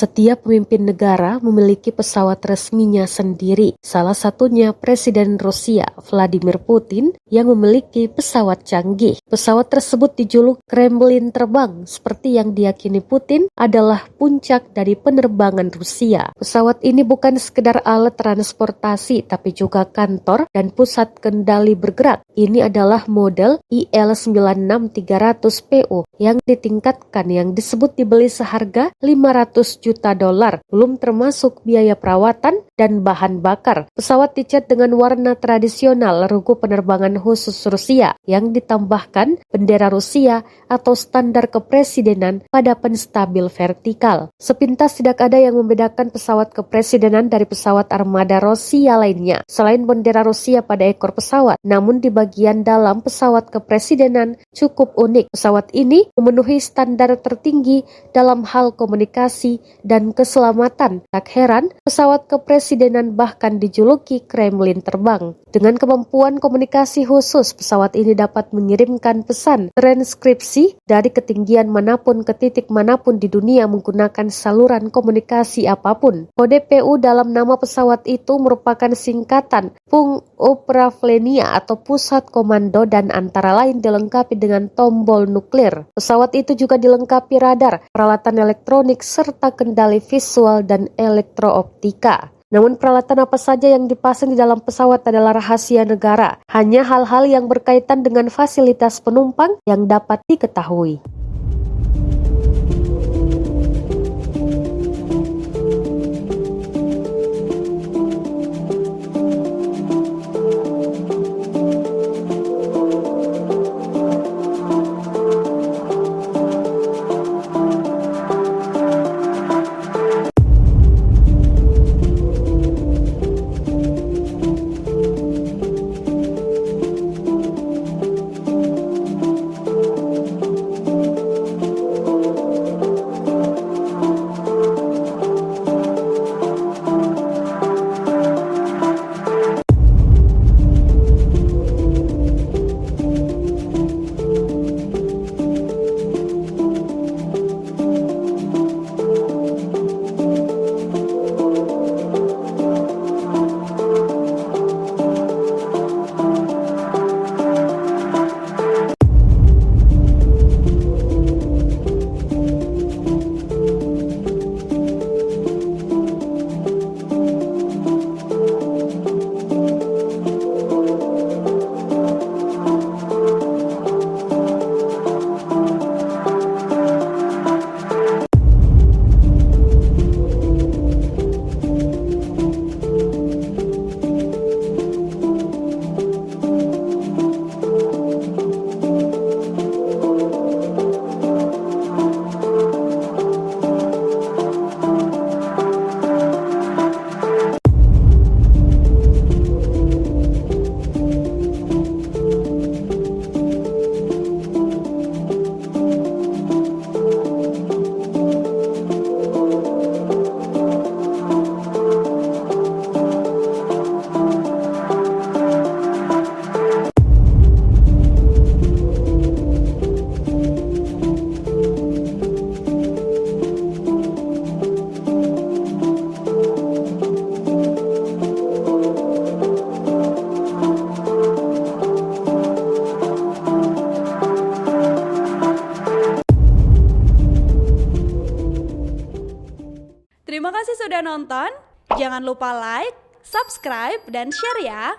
Setiap pemimpin negara memiliki pesawat resminya sendiri. Salah satunya Presiden Rusia Vladimir Putin yang memiliki pesawat canggih. Pesawat tersebut dijuluk Kremlin terbang, seperti yang diyakini Putin adalah puncak dari penerbangan Rusia. Pesawat ini bukan sekedar alat transportasi, tapi juga kantor dan pusat kendali bergerak. Ini adalah model IL-96-300PU yang ditingkatkan, yang disebut dibeli seharga $500 juta, belum termasuk biaya perawatan dan bahan bakar. Pesawat dicat dengan warna tradisional logo penerbangan khusus Rusia yang ditambahkan bendera Rusia atau standar kepresidenan pada penstabil vertikal. Sepintas tidak ada yang membedakan pesawat kepresidenan dari pesawat armada Rusia lainnya selain bendera Rusia pada ekor pesawat. Namun di bagian dalam pesawat kepresidenan cukup unik. Pesawat ini memenuhi standar tertinggi dalam hal komunikasi dan keselamatan. Tak heran, pesawat kepresidenan bahkan dijuluki Kremlin terbang. Dengan kemampuan komunikasi khusus, pesawat ini dapat mengirimkan pesan transkripsi dari ketinggian manapun ke titik manapun di dunia menggunakan saluran komunikasi apapun. Kode PU dalam nama pesawat itu merupakan singkatan Punkt Upravlenia atau pusat komando, dan antara lain dilengkapi dengan tombol nuklir. Pesawat itu juga dilengkapi radar, peralatan elektronik, serta kendali visual dan elektrooptika. Namun peralatan apa saja yang dipasang di dalam pesawat adalah rahasia negara. Hanya hal-hal yang berkaitan dengan fasilitas penumpang yang dapat diketahui. Terima kasih sudah nonton. Jangan lupa like, subscribe, dan share ya.